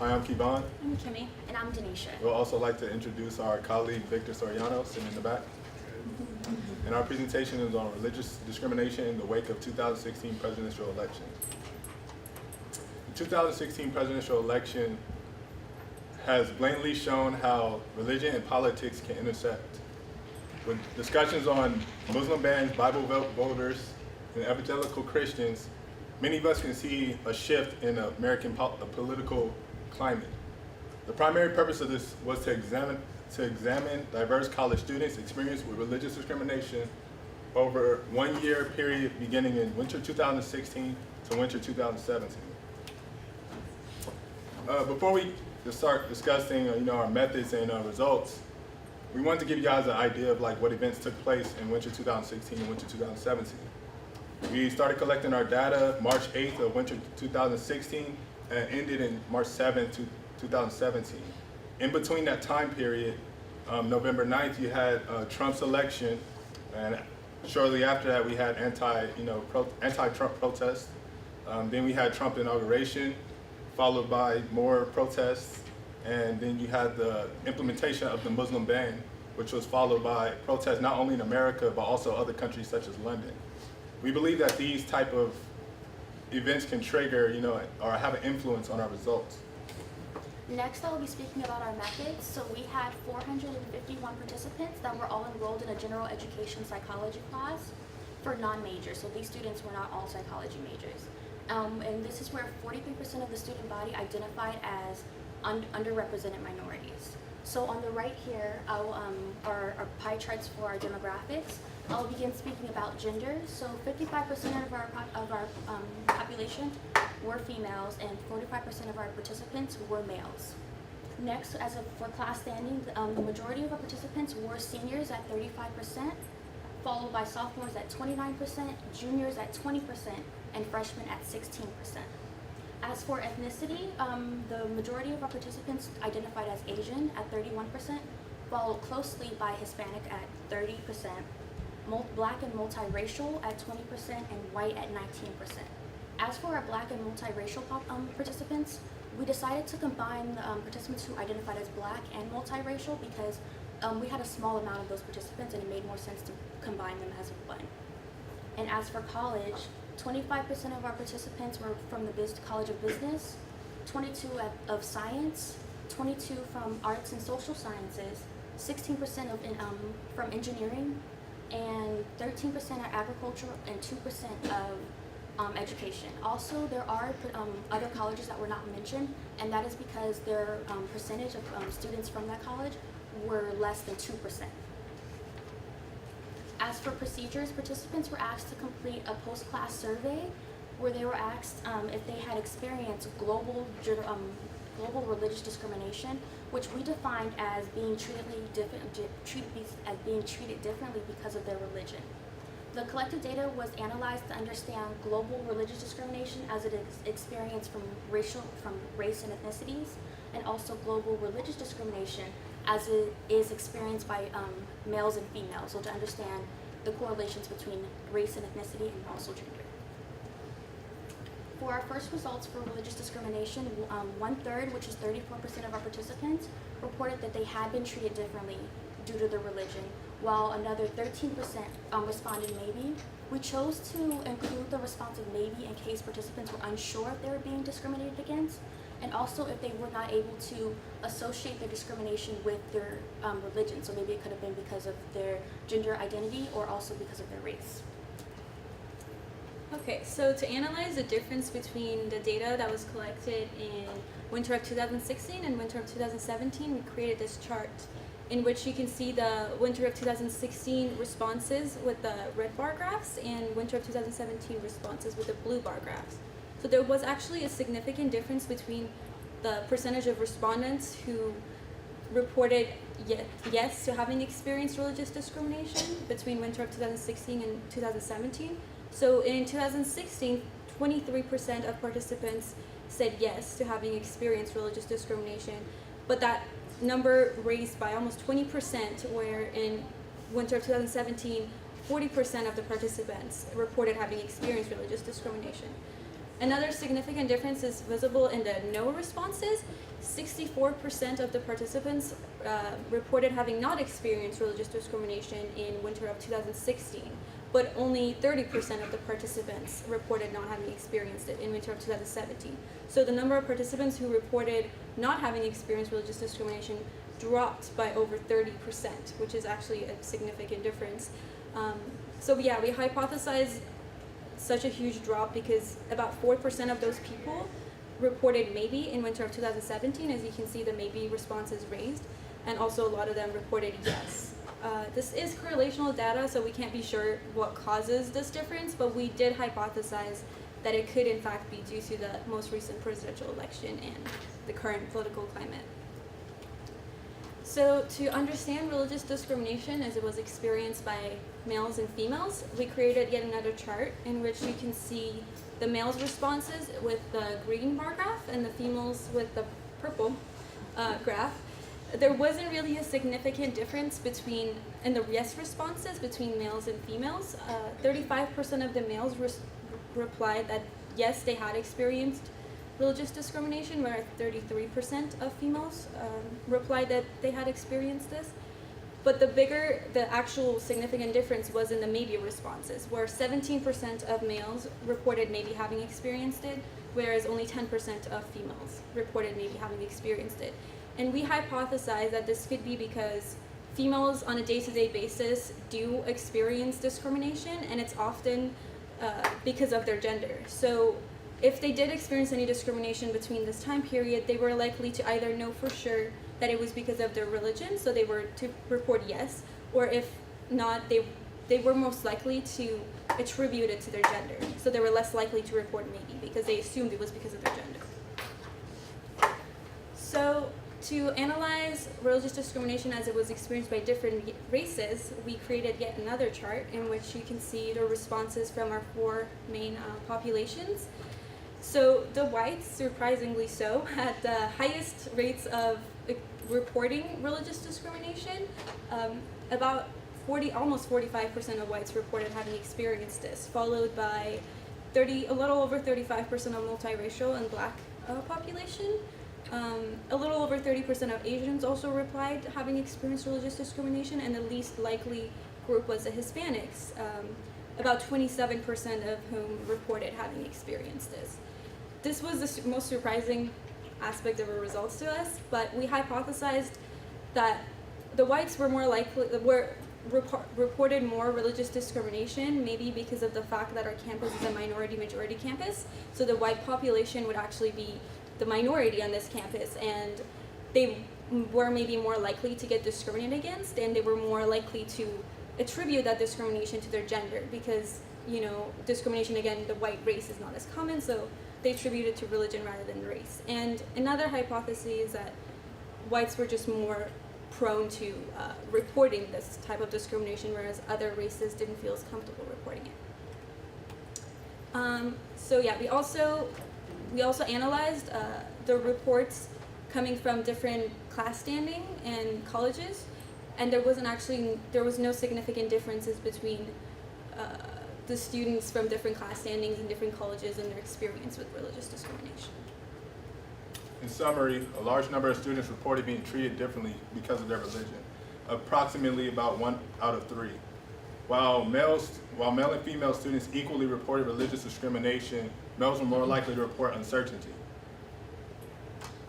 Hi, I'm Kevon. I'm Kimmy. And I'm Denisha. We'll also like to introduce our colleague, Victor Soriano, sitting in the back. And our presentation is on religious discrimination in the wake of 2016 presidential election. The 2016 presidential election has blatantly shown how religion and politics can intersect. With discussions on Muslim bans, Bible voters, and evangelical Christians, many of us can see a shift in the American political climate. The primary purpose of this was to examine diverse college students' experience with religious discrimination over 1 year period beginning in winter 2016 to winter 2017. Before we start discussing our methods and results, we wanted to give you guys an idea of what events took place in winter 2016 and winter 2017. We started collecting our data March 8th of winter 2016 and ended in March 7th, 2017. In between that time period, November 9th, you had Trump's election, and shortly after that, we had anti-Trump protests. Then we had Trump inauguration, followed by more protests, and then you had the implementation of the Muslim ban, which was followed by protests not only in America, but also other countries such as London. We believe that these type of events can trigger, or have an influence on our results. Next, I will be speaking about our methods. So we had 451 participants that were all enrolled in a general education psychology class for non-majors. So these students were not all psychology majors. And this is where 43% of the student body identified as underrepresented minorities. So on the right here are our pie charts for our demographics. I'll begin speaking about gender. So 55% of our population were females and 45% of our participants were males. Next, for class standing, the majority of our participants were seniors at 35%, followed by sophomores at 29%, juniors at 20%, and freshmen at 16%. As for ethnicity, the majority of our participants identified as Asian at 31%, followed closely by Hispanic at 30%, Black and multiracial at 20%, and white at 19%. As for our Black and multiracial participants, we decided to combine the participants who identified as Black and multiracial because we had a small amount of those participants and it made more sense to combine them as one. And as for college, 25% of our participants were from the College of Business, 22 of Science, 22 from Arts and Social Sciences, 16% from Engineering, and 13% are Agriculture, and 2% of Education. Also, there are other colleges that were not mentioned, and that is because their percentage of students from that college were less than 2%. As for procedures, participants were asked to complete a post-class survey where they were asked if they had experienced global religious discrimination, which we defined as being treated differently because of their religion. The collected data was analyzed to understand global religious discrimination as it is experienced from race and ethnicities, and also global religious discrimination as it is experienced by males and females, so to understand the correlations between race and ethnicity and also gender. For our first results for religious discrimination, 1/3, which is 34% of our participants, reported that they had been treated differently due to their religion, while another 13% responded maybe. We chose to include the response of maybe in case participants were unsure if they were being discriminated against, and also if they were not able to associate their discrimination with their religion. So maybe it could have been because of their gender identity or also because of their race. Okay, so to analyze the difference between the data that was collected in winter of 2016 and winter of 2017, we created this chart in which you can see the winter of 2016 responses with the red bar graphs and winter of 2017 responses with the blue bar graphs. So there was actually a significant difference between the percentage of respondents who reported yes to having experienced religious discrimination between winter of 2016 and 2017. So in 2016, 23% of participants said yes to having experienced religious discrimination, but that number raised by almost 20%, where in winter of 2017, 40% of the participants reported having experienced religious discrimination. Another significant difference is visible in the no responses. 64% of the participants reported having not experienced religious discrimination in winter of 2016, but only 30% of the participants reported not having experienced it in winter of 2017. So the number of participants who reported not having experienced religious discrimination dropped by over 30%, which is actually a significant difference. So yeah, we hypothesize such a huge drop because about 4% of those people reported maybe in winter of 2017. As you can see, the maybe response is raised, and also a lot of them reported yes. This is correlational data, so we can't be sure what causes this difference, but we did hypothesize that it could in fact be due to the most recent presidential election and the current political climate. So to understand religious discrimination as it was experienced by males and females, we created yet another chart in which you can see the males' responses with the green bar graph and the females with the purple graph. There wasn't really a significant difference in the yes responses between males and females. 35% of the males replied that yes, they had experienced religious discrimination, whereas 33% of females replied that they had experienced this. But the actual significant difference was in the maybe responses, where 17% of males reported maybe having experienced it, whereas only 10% of females reported maybe having experienced it. And we hypothesize that this could be because females on a day-to-day basis do experience discrimination, and it's often because of their gender. So if they did experience any discrimination between this time period, they were likely to either know for sure that it was because of their religion, so they were to report yes, or if not, they were most likely to attribute it to their gender. So they were less likely to report maybe because they assumed it was because of their gender. So to analyze religious discrimination as it was experienced by different races, we created yet another chart in which you can see the responses from our four main populations. So the whites, surprisingly so, had the highest rates of reporting religious discrimination. About almost 45% of whites reported having experienced this, followed by a little over 35% of multiracial and black population. A little over 30% of Asians also replied having experienced religious discrimination, and the least likely group was the Hispanics, about 27% of whom reported having experienced this. This was the most surprising aspect of our results to us, but we hypothesized that the whites were reported more religious discrimination, maybe because of the fact that our campus is a minority-majority campus, so the white population would actually be the minority on this campus, and they were maybe more likely to get discriminated against, and they were more likely to attribute that discrimination to their gender because, discrimination, again, the white race is not as common, so they attribute it to religion rather than race. And another hypothesis is that whites were just more prone to reporting this type of discrimination, whereas other races didn't feel as comfortable reporting it. So yeah, we also analyzed the reports coming from different class standing and colleges, and there was no significant differences between the students from different class standings and different colleges and their experience with religious discrimination. In summary, a large number of students reported being treated differently because of their religion, approximately about 1 out of 3. While male and female students equally reported religious discrimination, males were more likely to report uncertainty.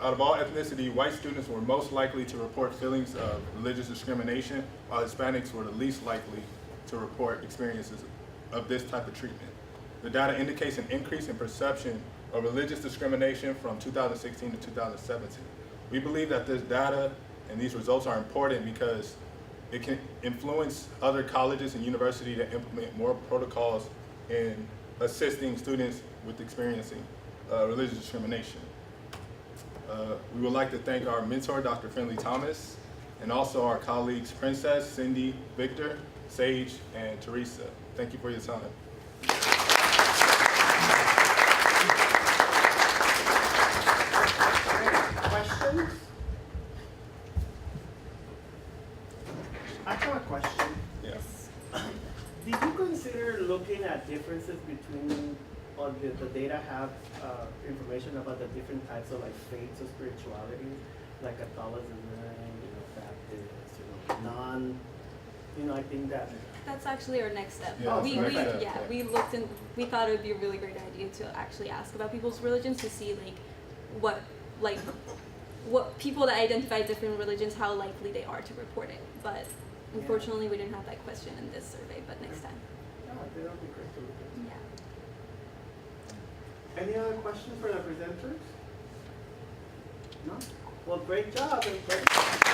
Out of all ethnicity, white students were most likely to report feelings of religious discrimination, while Hispanics were the least likely to report experiences of this type of treatment. The data indicates an increase in perception of religious discrimination from 2016 to 2017. We believe that this data and these results are important because it can influence other colleges and universities to implement more protocols in assisting students with experiencing religious discrimination. We would like to thank our mentor, Dr. Finley Thomas, and also our colleagues, Princess, Cindy, Victor, Sage, and Teresa. Thank you for your time. Questions? I have a question. Yes. Did you consider looking at differences between on the data have information about the different types of like faiths or spirituality, like Catholicism, Baptist, I think that. That's actually our next step. Yeah, we, that's we our next step, yeah, yeah. we looked and we thought it would be a really great idea to actually ask about people's religions to see what people that identify different religions, how likely they are to report it. But unfortunately, we didn't have that question in this survey. But next time. Yeah, that would be great to look at. Yeah. Any other questions for the presenters? No? Well, great job and great.